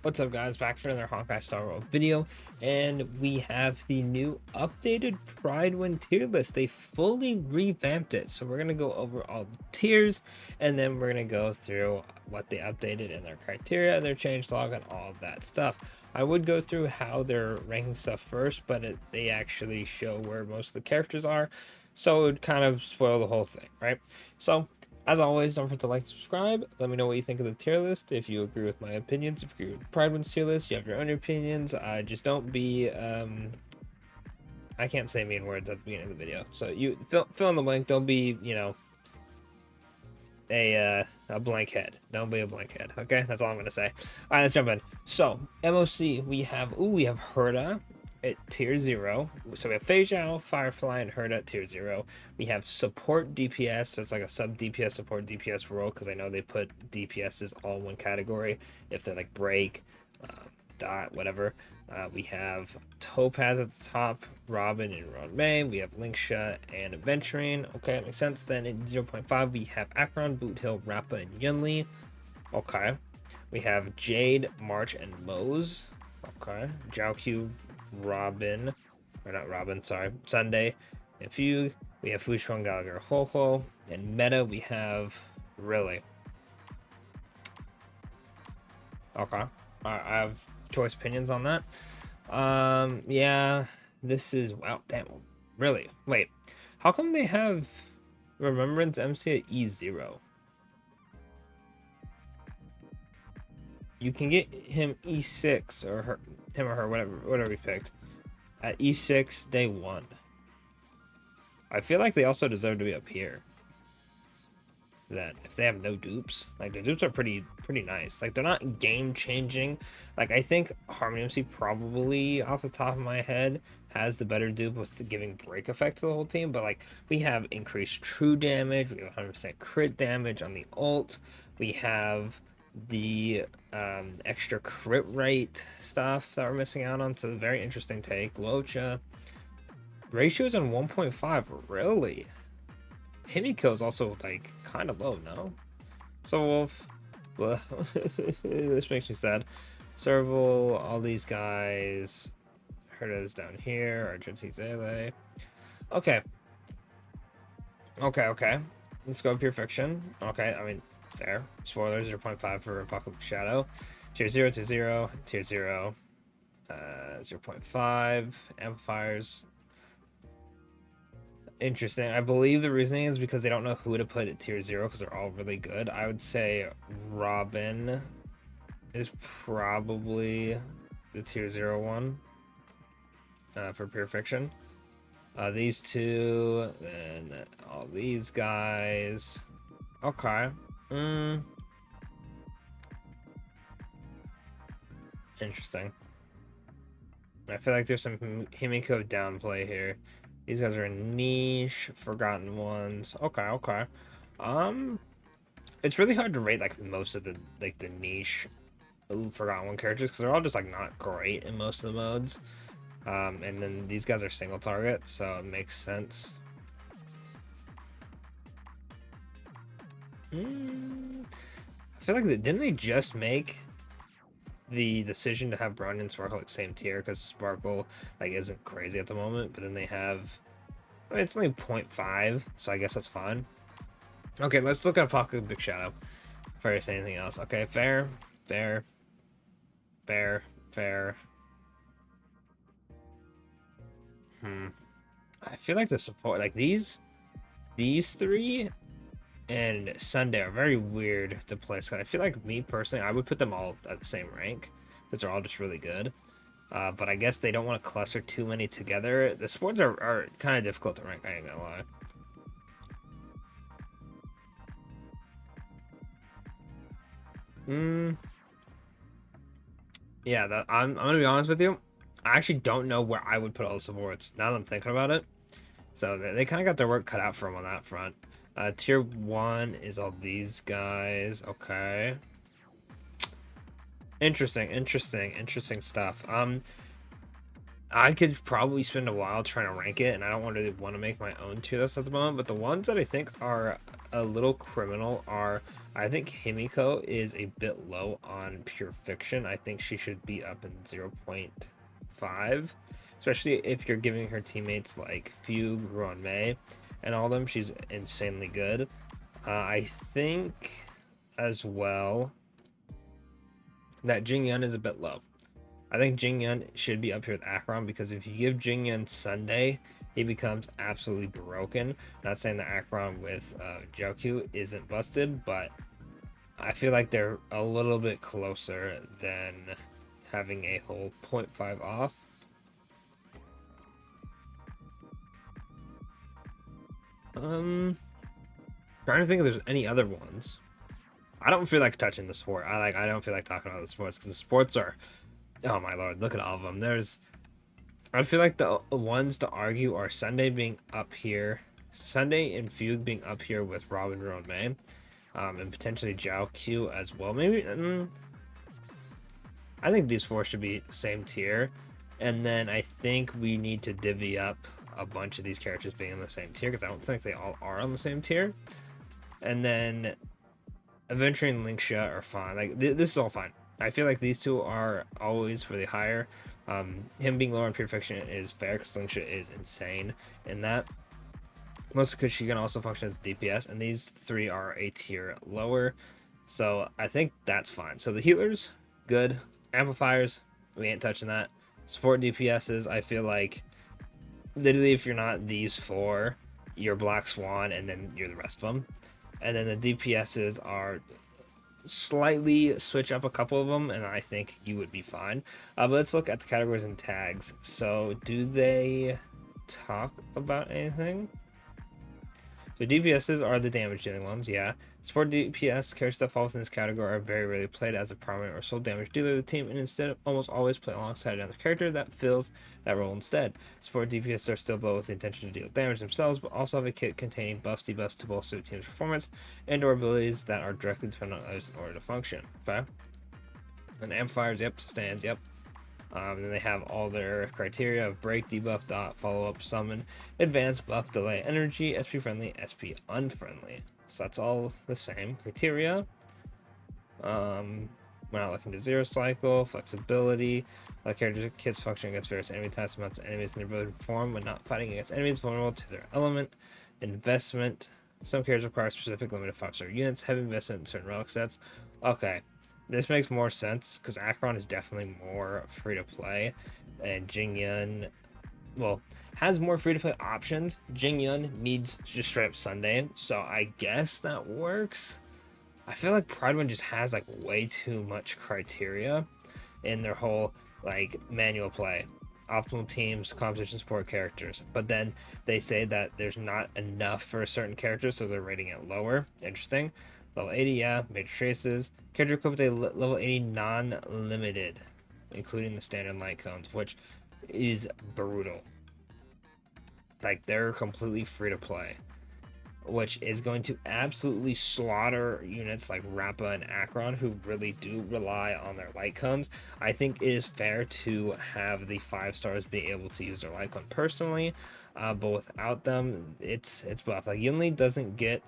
What's up, guys? Back for another Honkai Star World video, and we have the new updated Prydwen tier list. They fully revamped it, so we're gonna go over all the tiers, and then we're gonna go through what they updated and their criteria, their changelog, and all of that stuff. I would go through how they're ranking stuff first, but they actually show where most of the characters are, so it would kind of spoil the whole thing, right? So as always, don't forget to like and subscribe. Let me know what you think of the tier list. If you agree with my opinions, if you agree with Prydwen's tier list, you have your own opinions. Just don't be, I can't say mean words at the beginning of the video. So you fill in the blank. Don't be, a blank head. Don't be a blank head. Okay, that's all I'm gonna say. All right, let's jump in. So MOC, we have Herda at tier 0. So we have Feijiao, Firefly, and Herda at tier 0. We have Support DPS, so it's like a sub DPS support DPS role, because I know they put DPSs all one category if they're like break, dot, whatever. We have Topaz at the top, Robin and Ron-Mei. We have Linksha and Adventuring. Okay, that makes sense. Then in 0.5, we have Akron, Boot Hill, Rappa, and Yunli. Okay. We have Jade, March, and Mose. Okay. Jiaoqiu, Robin, or not Robin, sorry, Sunday, and Fugue. We have Fushuang, Gallagher, Ho-Ho, and meta we have really. Okay, I have choice opinions on that. Yeah, this is wow, damn, really. Wait, how come they have Remembrance MC at E0? You can get him E6 or her, him or her, whatever we picked, at E6 day 1. I feel like they also deserve to be up here. That if they have no dupes, like their dupes are pretty nice. Like they're not game changing. Like I think Harmony MC probably off the top of my head has the better dupe with giving break effect to the whole team. But like we have increased true damage, we have 100% crit damage on the ult, we have the extra crit rate stuff that we're missing out on. So very interesting take. Locha ratios on 1.5, really. Himiko is also like kind of low, no? So Wolf, well, this makes me sad. Serval, all these guys. Herda's down here. Argentina Zele. Okay. Okay. Let's go Pure Fiction. Okay, I mean, fair. Spoilers 0.5 for Apocalypse Shadow. Tier 0 to 0. Tier 0. 0.5. Amplifiers. Interesting. I believe the reasoning is because they don't know who to put at tier 0 because they're all really good. I would say Robin is probably the tier 0 one for Pure Fiction. These two, then all these guys. Okay. Interesting. I feel like there's some Himiko downplay here. These guys are niche, forgotten ones. Okay. It's really hard to rate like most of the niche forgotten one characters because they're all just like not great in most of the modes. And then these guys are single target, so it makes sense. I feel like didn't they just make the decision to have Brownie and Sparkle like same tier because Sparkle like isn't crazy at the moment, but then they have, I mean, it's only 0.5, so I guess that's fine. Okay, let's look at Pocket Big Shadow before I say anything else. Okay, fair. I feel like the support, like these three and Sunday are very weird to place. Cause I feel like me personally, I would put them all at the same rank because they're all just really good. But I guess they don't want to cluster too many together. The sports are kind of difficult to rank, I ain't gonna lie. Yeah, I'm gonna be honest with you. I actually don't know where I would put all the supports now that I'm thinking about it. So they kind of got their work cut out for them on that front. Tier 1 is all these guys. Okay. Interesting stuff. I could probably spend a while trying to rank it, and I don't want to make my own tier list at the moment, but the ones that I think are a little criminal are I think Himiko is a bit low on pure fiction. I think she should be up in 0.5, especially if you're giving her teammates like Fugue, Ruan Mei, and all of them. She's insanely good. I think as well that Jingyun is a bit low. I think Jingyun should be up here with Acheron, because if you give Jingyun Sunday, he becomes absolutely broken. Not saying that Acheron with Jiaoqiu isn't busted, but I feel like they're a little bit closer than having a whole 0.5 off. Trying to think if there's any other ones. I don't feel like touching the sport. I don't feel like talking about the sports, because the sports are, oh my lord, look at all of them. I feel like the ones to argue are Sunday being up here, Sunday and Fugue being up here with Robin, Ruan Mei, and potentially Zhao Q as well. Maybe I think these four should be same tier, and then I think we need to divvy up a bunch of these characters being in the same tier, because I don't think they all are on the same tier. And then Adventure and Linksha are fine. Like this is all fine. I feel like these two are always for the higher. Him being lower on pure fiction is fair, because Linksha is insane in that. Mostly because she can also function as DPS, and these three are a tier lower. So I think that's fine. So the healers, good. Amplifiers, we ain't touching that. Support DPSs, I feel like literally if you're not these four, you're Black Swan, and then you're the rest of them. And then the DPSs are slightly switch up a couple of them, and I think you would be fine. But let's look at the categories and tags. So do they talk about anything? So DPSs are the damage dealing ones, yeah. Support DPS characters that fall within this category are very rarely played as a primary or sole damage dealer of the team, and instead almost always play alongside another character that fills that role instead. Support DPS are still built with the intention to deal damage themselves, but also have a kit containing buffs, debuffs to bolster the team's performance, and or abilities that are directly dependent on others in order to function. Okay. And amplifiers, yep, stands, yep. Then they have all their criteria of break, debuff, dot, follow up, summon, advance, buff, delay, energy, SP friendly, SP unfriendly. So that's all the same criteria. We're not looking to zero cycle, flexibility. Like character kits function against various enemy types, amounts of enemies in their ability to perform when not fighting against enemies vulnerable to their element. Investment. Some characters require specific limited 5-star units, heavy investment in certain relic sets. Okay. This makes more sense, because Acheron is definitely more free to play, and Jingyun, well, has more free to play options. Jingyun needs just straight up Sunday, so I guess that works. I feel like Prydwen just has like way too much criteria in their whole like manual play. Optimal teams, competition support characters, but then they say that there's not enough for a certain character, so they're rating it lower. Interesting. Level 80, yeah. Major traces. Character equipped a level 80 non-limited, including the standard light cones, which is brutal. Like, they're completely free to play, which is going to absolutely slaughter units like Rappa and Acheron, who really do rely on their light cones. I think it is fair to have the 5 stars be able to use their light cone personally, but without them, it's buff. Like, Yunli doesn't get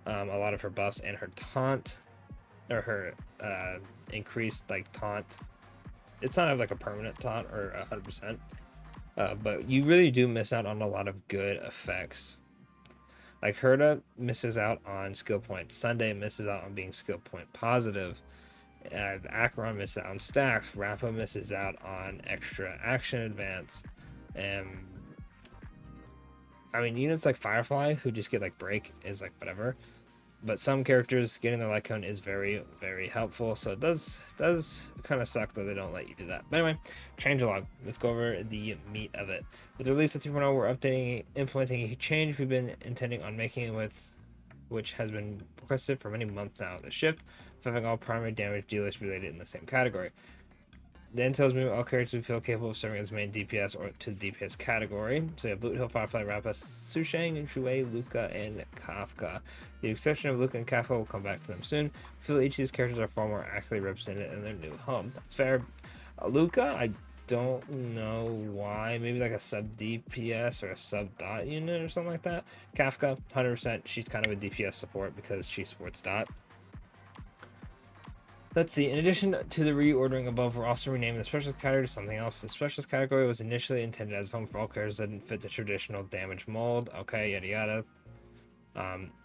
a lot of her buffs, and her taunt, or her increased like taunt, it's not like a permanent taunt or 100%, but you really do miss out on a lot of good effects. Like Herta misses out on skill points, Sunday misses out on being skill point positive, Acheron misses out on stacks, Rappa misses out on extra action advance, and I mean units like Firefly who just get like break is like whatever. But some characters getting their light cone is very, very helpful. So it does kind of suck that they don't let you do that. But anyway, changelog. Let's go over the meat of it. With the release of 2.0, we're implementing a change we've been intending on making with, which has been requested for many months now. The shift of having all primary damage dealers related in the same category. The intel is moving all characters who feel capable of serving as main DPS or to the DPS category. So you have Boot Hill, Firefly, Rappa, Sushang, Shui, Luca, and Kafka. The exception of Luca and Kafka, will come back to them soon. I feel each of these characters are far more accurately represented in their new home. That's fair. Luca, I don't know why. Maybe like a sub DPS or a sub dot unit or something like that. Kafka, 100%. She's kind of a DPS support because she supports dot. Let's see. In addition to the reordering above, we're also renaming the specialist category to something else. The specialist category was initially intended as home for all characters that didn't fit the traditional damage mold. Okay, yada yada.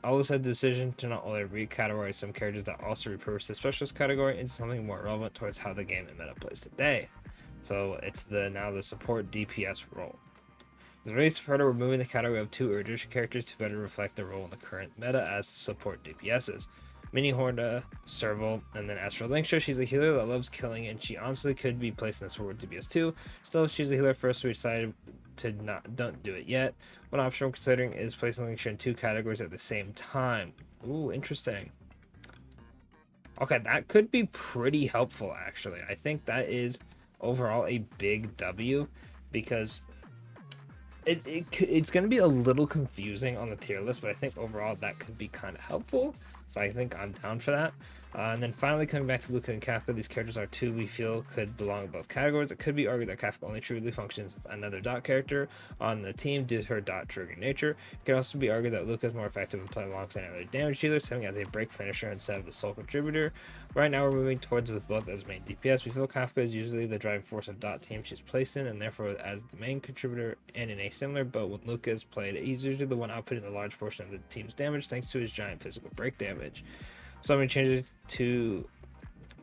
All this had the decision to not only recategorize some characters that also repurpose the specialist category into something more relevant towards how the game and meta plays today. So it's now the support DPS role. The race further removing the category of 2 additional characters to better reflect their role in the current meta as support DPSs. Mini Horda, Serval, and then as for Linksha, she's a healer that loves killing, and she honestly could be placed in the support DPS too. Still, she's a healer first, so we decided to don't do it yet. One option we're considering is placing Linksha in 2 categories at the same time. Ooh, interesting. Okay, that could be pretty helpful actually. I think that is overall a big W, because it's going to be a little confusing on the tier list, but I think overall that could be kind of helpful. So I think I'm down for that. And then finally, coming back to Luca and Kafka, these characters are 2 we feel could belong in both categories. It could be argued that Kafka only truly functions with another dot character on the team due to her dot triggering nature. It could also be argued that Luca is more effective in playing alongside other damage dealers, having as a break finisher instead of the sole contributor. Right now, we're moving towards with both as main DPS. We feel Kafka is usually the driving force of dot team she's placed in, and therefore as the main contributor. And in a similar boat when Luca is played, he's usually the one outputting a large portion of the team's damage thanks to his giant physical break damage. So many changes to,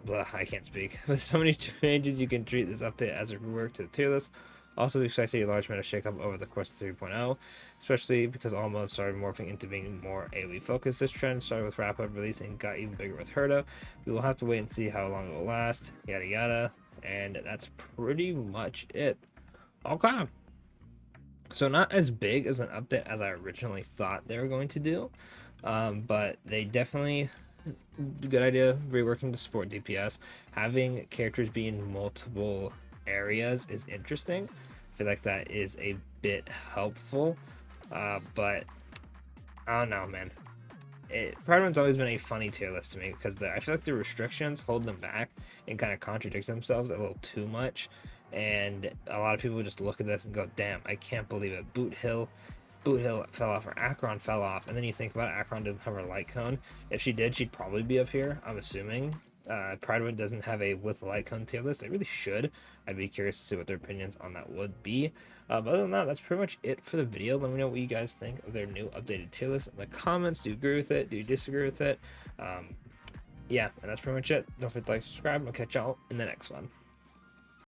I can't speak. With so many changes, you can treat this update as a rework to the tier list. Also, we expect a large meta shakeup over the course of 3.0, especially because all modes started morphing into being more AoE focused. This trend started with rapid release and got even bigger with Herda. We will have to wait and see how long it will last, yada yada, and that's pretty much it. Okay. So not as big as an update as I originally thought they were going to do, but they definitely... good idea reworking the support DPS. Having characters be in multiple areas is interesting. I feel like that is a bit helpful, but I don't know, man. Prydwen's always been a funny tier list to me because I feel like the restrictions hold them back and kind of contradict themselves a little too much, and a lot of people just look at this and go, damn, I can't believe it. Boot Hill fell off, or Akron fell off, and then you think about it, Akron doesn't have her light cone. If she did, she'd probably be up here, I'm assuming. Prydwen doesn't have a with light cone tier list. They really should. I'd be curious to see what their opinions on that would be. But other than that, that's pretty much it for the video. Let me know what you guys think of their new updated tier list in the comments. Do you agree with it? Do you disagree with it? Yeah, and that's pretty much it. Don't forget to like, subscribe, and I'll catch y'all in the next one.